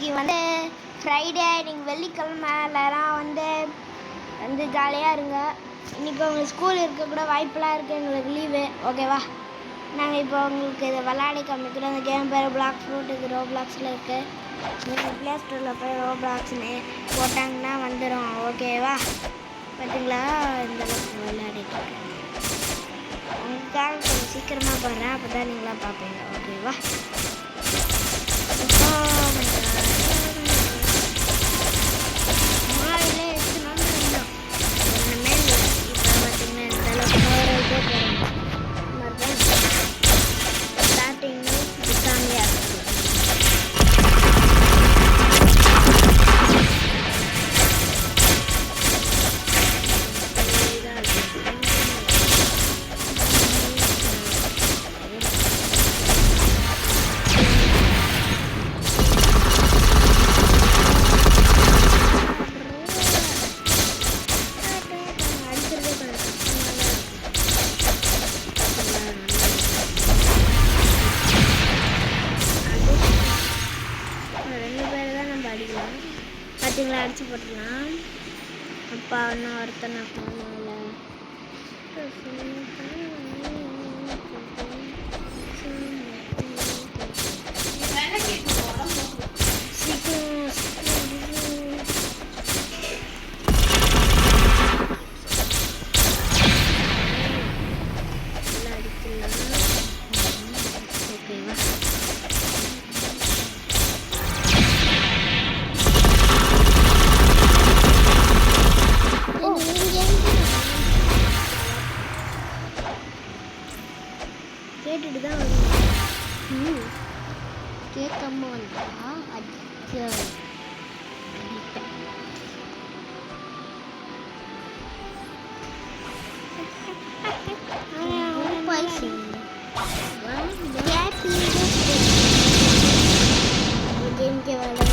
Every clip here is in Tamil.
இன்றைக்கி வந்து ஃப்ரைடே, நீங்கள் வெள்ளிக்கிழமைலாம் வந்து ஜாலியாக இருங்க. இன்றைக்கி உங்களுக்கு ஸ்கூல் இருக்கக்கூட வாய்ப்பெலாம் இருக்குது, எங்களுக்கு லீவு. ஓகேவா? நாங்கள் இப்போ உங்களுக்கு இதை விளாடி காமிக்கிறோம். அந்த கேம் பேர் பிளாக் ஃப்ரூட். இது ரோப்ளாக்ஸில் இருக்குது. நீங்கள் ப்ளே ஸ்டோரில் போய் ரோப்ளாக்ஸ்னு போட்டாங்கன்னா வந்துடும். ஓகேவா? பார்த்தீங்களா, இந்த அளவுக்கு விளையாடிட்டு இருக்கேன். உங்களுக்காக கொஞ்சம் சீக்கிரமாக போடுறேன், அப்போ தான் நீங்களாம் பார்ப்பீங்க. ஓகேவா? மாலையிலே எடுத்து நாள் இருந்தோம். ஒன்றுமே இல்லை. இப்போ பார்த்தீங்கன்னா இந்த அளவுக்கு ஸ்டார்டிங்கு கம்மியாக இருக்குது. பார்த்தீங்களா, அடிச்சு போட்டுக்கலாம். அப்பா இன்னும் ஒருத்தனை கேட்டுட்டு தான் வருவேன். கேட்காம வந்தா அடிப்பேன். गेम के वाला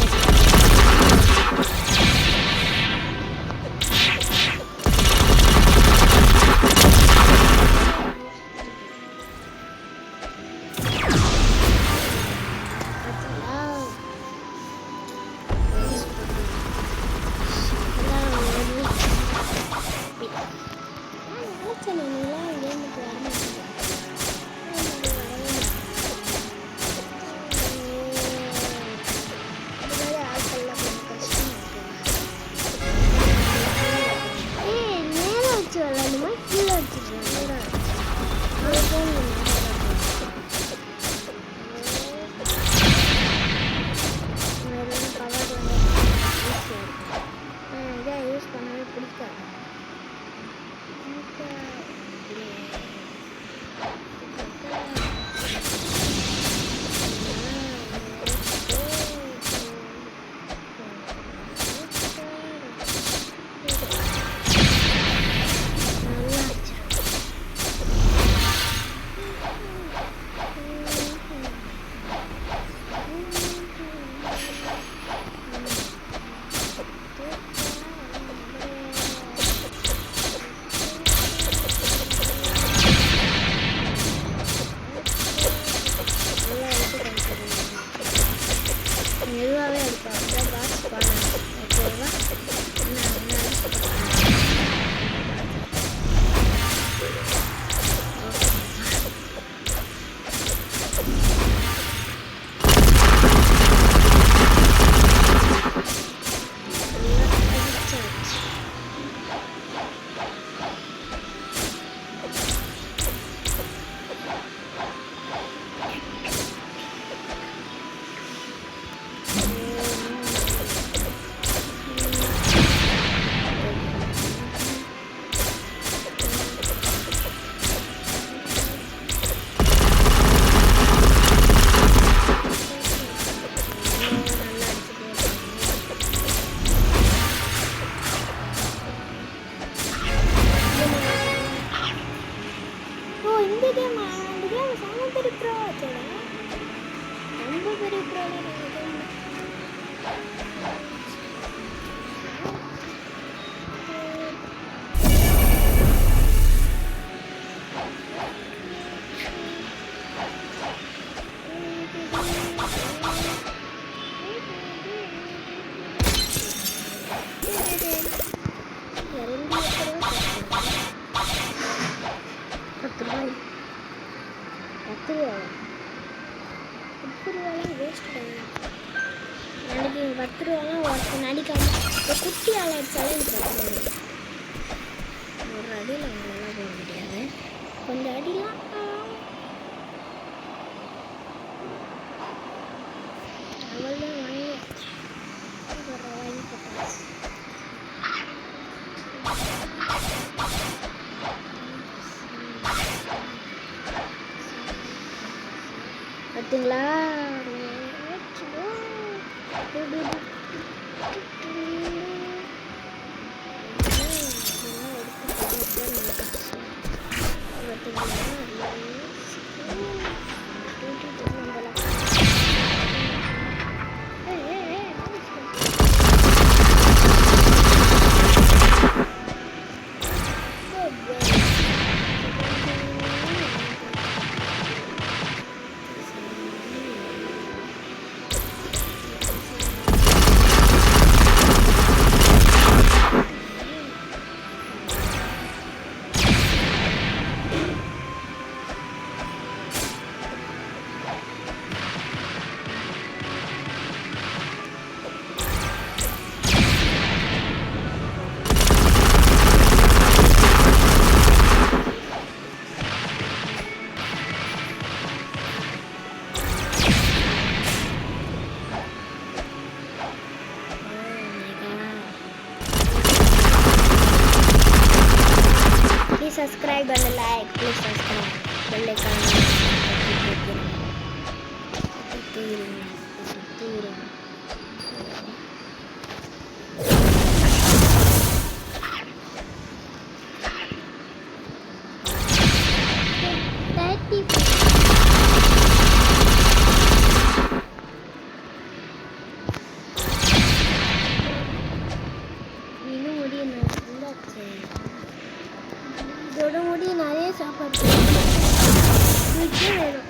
மெதுவாகவே அடிப்பேன். பாக்ஸ் பண்ணேன். ஓகேவா? ரூபாய் 10 ரூபாய் 10 ரூபாய்லாம் வேஸ்ட் பண்ணு. நாளைக்கு 10 ரூபாலாம் ஒருத்தன் அடிக்காம இந்த குட்டி ஆள் அடித்தாலே எனக்கு 10 ரூபாய். ஒரு அடியில் அவங்களாம் போக முடியாது, கொஞ்சம் அடிலாம் அவள்தான் வாங்கி போட்டாச்சு. பார்த்தீங்களா subscribe and like. Please subscribe. Bell icon. இதோட முடி நிறைய சாப்பாடு வேணும்.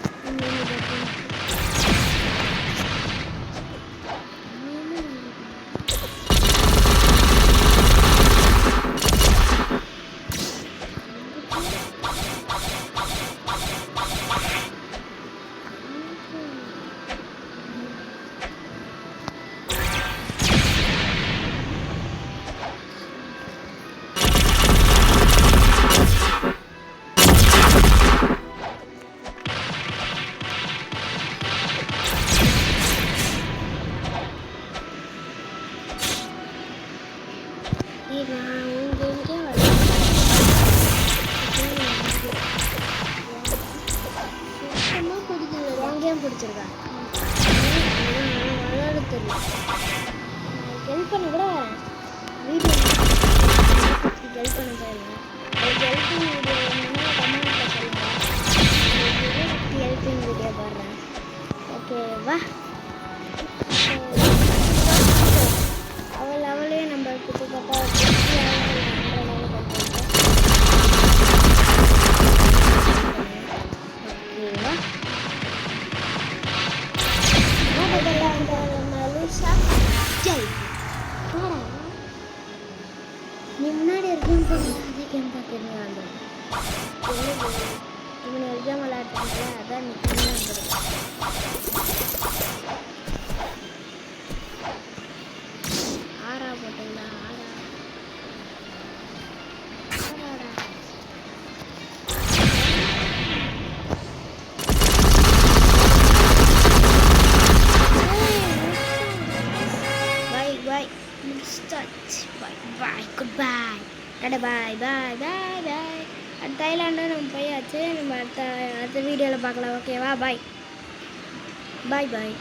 பிடிச்சிருக்கா விளையாட தெரியல. ஹெல்ப் பண்ண கூட வரேன், வீடியோ ஹெல்ப் பண்ண போயிருந்தேன். ஹெல்பிங் வீடியோ வேணும்னா கமெண்ட்டில் சொல்லுங்கள், ஹெல்பிங் வீடியோ போடுறேன். ஓகேவா? அவளே நம்ம கிட்டத்தட்ட நீ முன்னாடி இருக்கேன் அதே கேம் பார்த்துருங்க. அந்த இவனை எக்ஸாம் விளையாட்டுல அதான் ஆறா போட்டீங்களா? Bye bye bye bye bye. Thailand நம்ம போயாச்சு. நம்ம அடுத்த வீடியோவில் பார்க்கலாம். ஓகேவா? பாய் பாய் பாய்.